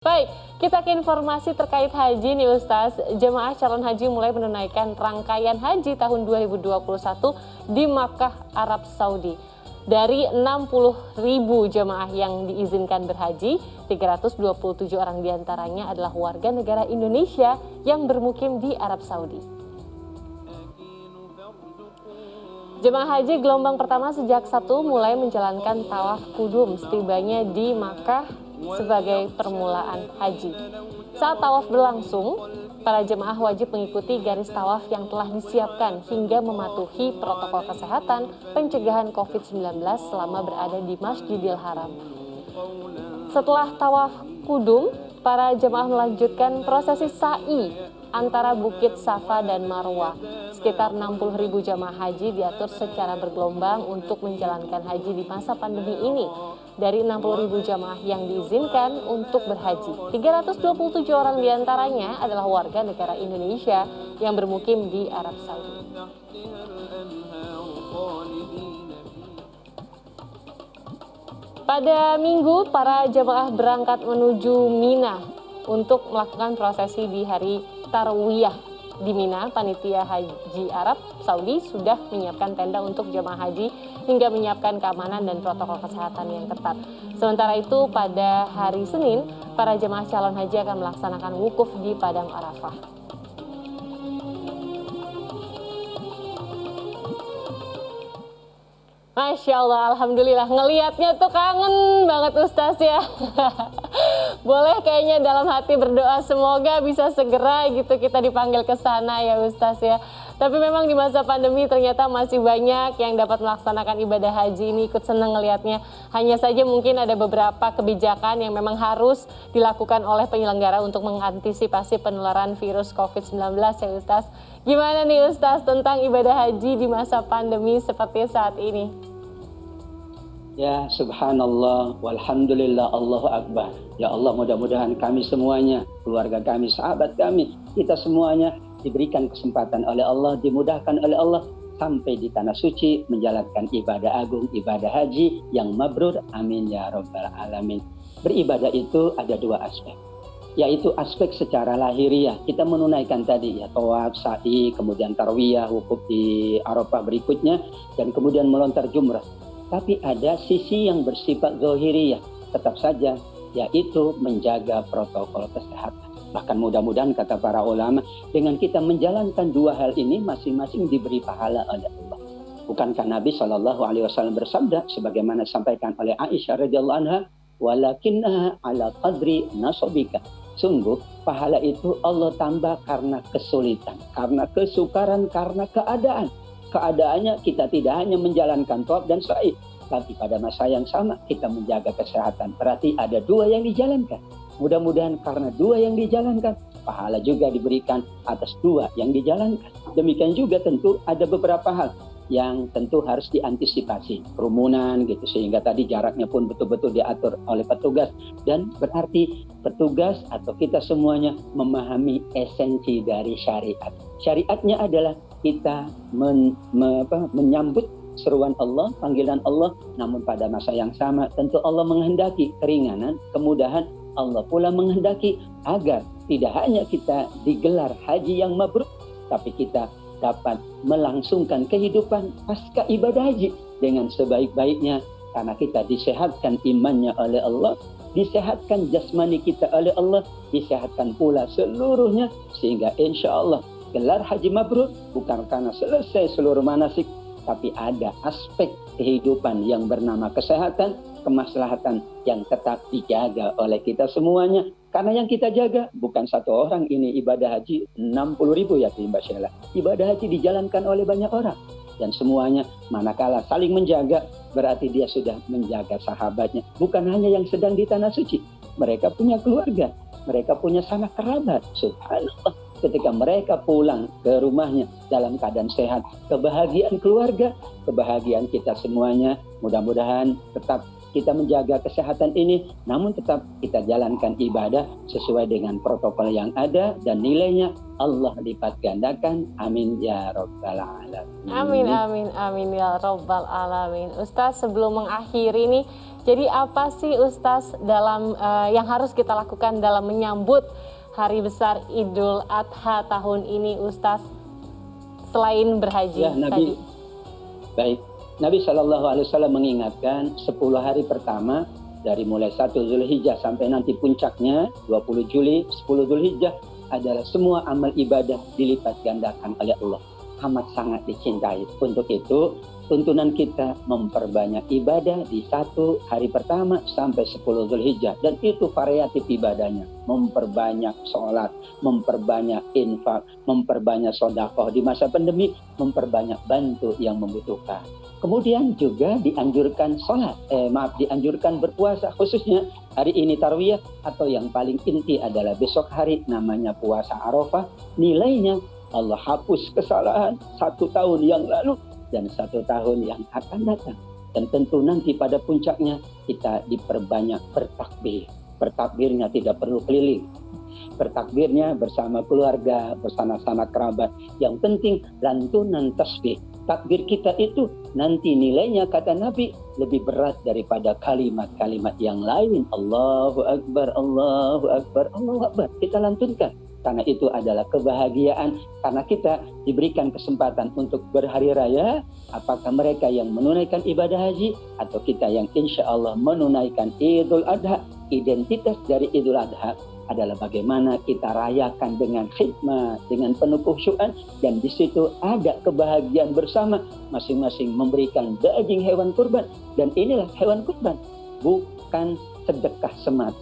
Baik, kita ke informasi terkait haji nih Ustaz. Jemaah calon haji mulai menunaikan rangkaian haji tahun 2021 di Makkah, Arab Saudi. Dari 60.000 jemaah yang diizinkan berhaji, 327 orang diantaranya adalah warga negara Indonesia yang bermukim di Arab Saudi. Jemaah haji gelombang pertama sejak Sabtu mulai menjalankan tawaf kudum setibanya di Makkah sebagai permulaan haji. Saat tawaf berlangsung, para jemaah wajib mengikuti garis tawaf yang telah disiapkan hingga mematuhi protokol kesehatan pencegahan COVID-19 selama berada di Masjidil Haram. Setelah tawaf kudum, para jemaah melanjutkan prosesi sa'i antara Bukit Safa dan Marwah. Sekitar 60.000 jamaah haji diatur secara bergelombang untuk menjalankan haji di masa pandemi ini. Dari 60.000 jamaah yang diizinkan untuk berhaji, 327 orang diantaranya adalah warga negara Indonesia yang bermukim di Arab Saudi. Pada Minggu, para jamaah berangkat menuju Mina untuk melakukan prosesi di hari Tarwiyah. Di Mina, panitia haji Arab Saudi sudah menyiapkan tenda untuk jemaah haji hingga menyiapkan keamanan dan protokol kesehatan yang ketat. Sementara itu, pada hari Senin, para jemaah calon haji akan melaksanakan wukuf di Padang Arafah. Masya Allah, Alhamdulillah, ngelihatnya tuh kangen banget Ustaz ya. Boleh kayaknya dalam hati berdoa semoga bisa segera gitu kita dipanggil ke sana ya Ustaz ya. Tapi memang di masa pandemi ternyata masih banyak yang dapat melaksanakan ibadah haji ini, ikut senang ngelihatnya. Hanya saja mungkin ada beberapa kebijakan yang memang harus dilakukan oleh penyelenggara untuk mengantisipasi penularan virus COVID-19 ya Ustaz. Gimana nih Ustaz tentang ibadah haji di masa pandemi seperti saat ini? Ya subhanallah, walhamdulillah, Allahu Akbar. Ya Allah, mudah-mudahan kami semuanya, keluarga kami, sahabat kami, kita semuanya diberikan kesempatan oleh Allah, dimudahkan oleh Allah sampai di tanah suci menjalankan ibadah agung, ibadah haji yang mabrur. Amin ya rabbal alamin. Beribadah itu ada dua aspek, yaitu aspek secara lahiriah. Kita menunaikan tadi ya tawaf, sa'i, kemudian tarwiyah, wukuf di Arafah berikutnya, dan kemudian melontar jumrah. Tapi ada sisi yang bersifat zahiriyah, tetap saja, yaitu menjaga protokol kesehatan. Bahkan mudah-mudahan kata para ulama, dengan kita menjalankan dua hal ini masing-masing diberi pahala oleh Allah. Bukankah Nabi SAW bersabda, sebagaimana disampaikan oleh Aisyah radhiyallahu anha, walakinnaha ala qadri nasabika. Sungguh pahala itu Allah tambah karena kesulitan, karena kesukaran, karena keadaan. Keadaannya kita tidak hanya menjalankan tawaf dan sa'i, tapi pada masa yang sama kita menjaga kesehatan. Berarti ada dua yang dijalankan. Mudah-mudahan karena dua yang dijalankan, pahala juga diberikan atas dua yang dijalankan. Demikian juga tentu ada beberapa hal yang tentu harus diantisipasi. Kerumunan gitu, sehingga tadi jaraknya pun betul-betul diatur oleh petugas. Dan berarti petugas atau kita semuanya memahami esensi dari syariat. Syariatnya adalah kita menyambut seruan Allah, panggilan Allah, namun pada masa yang sama tentu Allah menghendaki keringanan, kemudahan. Allah pula menghendaki agar tidak hanya kita digelar haji yang mabrur, tapi kita dapat melangsungkan kehidupan pasca ibadah haji dengan sebaik-baiknya, karena kita disehatkan imannya oleh Allah, disehatkan jasmani kita oleh Allah, disehatkan pula seluruhnya, sehingga insya Allah gelar haji mabrur bukan karena selesai seluruh manasik, tapi ada aspek kehidupan yang bernama kesehatan, kemaslahatan yang tetap dijaga oleh kita semuanya. Karena yang kita jaga bukan satu orang, ini ibadah haji 60.000 ya Mbak Sheila. Ibadah haji dijalankan oleh banyak orang. Dan semuanya manakala saling menjaga, berarti dia sudah menjaga sahabatnya. Bukan hanya yang sedang di tanah suci. Mereka punya keluarga, mereka punya sanak kerabat. Subhanallah. Ketika mereka pulang ke rumahnya dalam keadaan sehat, kebahagiaan keluarga, kebahagiaan kita semuanya. Mudah-mudahan tetap kita menjaga kesehatan ini, namun tetap kita jalankan ibadah sesuai dengan protokol yang ada dan nilainya Allah lipat gandakan. Amin ya rabbal alamin. Amin, amin, amin ya robbal alamin. Ustaz, sebelum mengakhiri nih, jadi apa sih Ustaz dalam yang harus kita lakukan dalam menyambut hari besar Idul Adha tahun ini Ustaz, selain berhaji Ya, Nabi, tadi? baik. Nabi SAW mengingatkan 10 hari pertama dari mulai 1 Zulhijjah sampai nanti puncaknya 20 Juli, 10 Zulhijjah adalah semua amal ibadah dilipat gandakan oleh Allah. Amat sangat dicintai. Untuk itu, tuntunan kita memperbanyak ibadah di 1 hari pertama sampai 10 Zulhijjah. Dan itu variatif ibadahnya. Memperbanyak sholat, memperbanyak infak, memperbanyak sedekah di masa pandemi, memperbanyak bantu yang membutuhkan. Kemudian juga dianjurkan dianjurkan berpuasa, khususnya hari ini tarwiyah, atau yang paling inti adalah besok hari namanya puasa Arafah. Nilainya Allah hapus kesalahan 1 tahun yang lalu dan 1 tahun yang akan datang. Dan tentu nanti pada puncaknya kita diperbanyak bertakbir. Bertakbirnya tidak perlu keliling. Bertakbirnya bersama keluarga, bersama kerabat. Yang penting lantunan tasbih. Takbir kita itu nanti nilainya, kata Nabi, lebih berat daripada kalimat-kalimat yang lain. Allahu Akbar, Allahu Akbar, Allahu Akbar. Kita lantunkan. Karena itu adalah kebahagiaan. Karena kita diberikan kesempatan untuk berhari raya. Apakah mereka yang menunaikan ibadah haji atau kita yang insya Allah menunaikan Idul Adha. Identitas dari Idul Adha adalah bagaimana kita rayakan dengan khidmat, dengan penuh khusyukan, dan di situ ada kebahagiaan bersama, masing-masing memberikan daging hewan kurban. Dan inilah hewan kurban, bukan sedekah semata,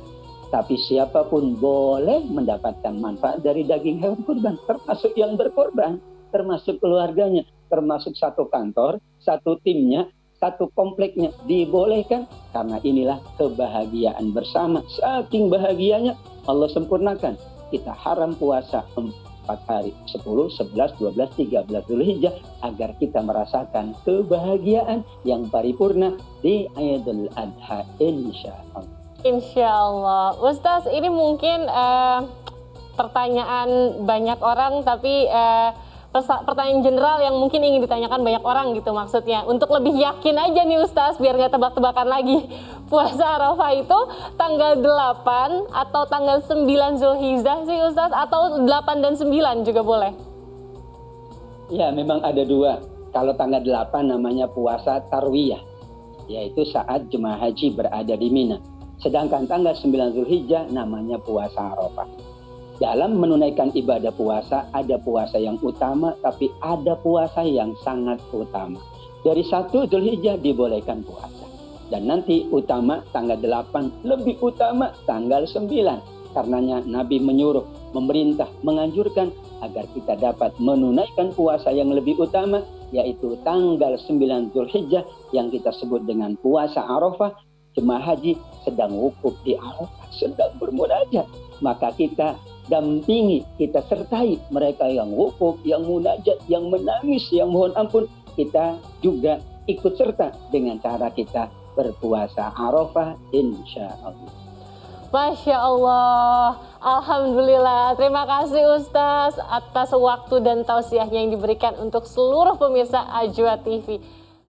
tapi siapapun boleh mendapatkan manfaat dari daging hewan kurban, termasuk yang berkorban, termasuk keluarganya, termasuk satu kantor, satu timnya, satu kompleknya dibolehkan. Karena inilah kebahagiaan bersama. Saking bahagianya Allah sempurnakan. Kita haram puasa 4 hari, 10, 11, 12, 13 Zulhijjah agar kita merasakan kebahagiaan yang paripurna di Idul Adha, insya Allah. Insya Allah. Ustaz, ini mungkin pertanyaan banyak orang, tapi pertanyaan general yang mungkin ingin ditanyakan banyak orang gitu maksudnya. Untuk lebih yakin aja nih Ustaz, biar nggak tebak-tebakan lagi. Puasa Arafah itu tanggal 8 atau tanggal 9 Zulhijjah sih Ustaz? Atau 8 dan 9 juga boleh? Ya, memang ada 2. Kalau tanggal 8 namanya puasa tarwiyah, yaitu saat jemaah haji berada di Mina. Sedangkan tanggal 9 Zulhijjah namanya puasa Arafah. Dalam menunaikan ibadah puasa, ada puasa yang utama, tapi ada puasa yang sangat utama. Dari 1 Zulhijjah dibolehkan puasa. Dan nanti utama tanggal 8, lebih utama tanggal 9. Karenanya Nabi menyuruh, memerintah, menganjurkan agar kita dapat menunaikan puasa yang lebih utama, yaitu tanggal 9 Zulhijjah yang kita sebut dengan puasa Arafah. Jemaah haji sedang wukuf di Arafah, sedang bermunajat. Maka kita dampingi, kita sertai mereka yang wukuf, yang munajat, yang menangis, yang mohon ampun. Kita juga ikut serta dengan cara kita berpuasa Arafah, insya Allah. Masya Allah, Alhamdulillah. Terima kasih Ustaz atas waktu dan tausiahnya yang diberikan untuk seluruh pemirsa Ajwa TV.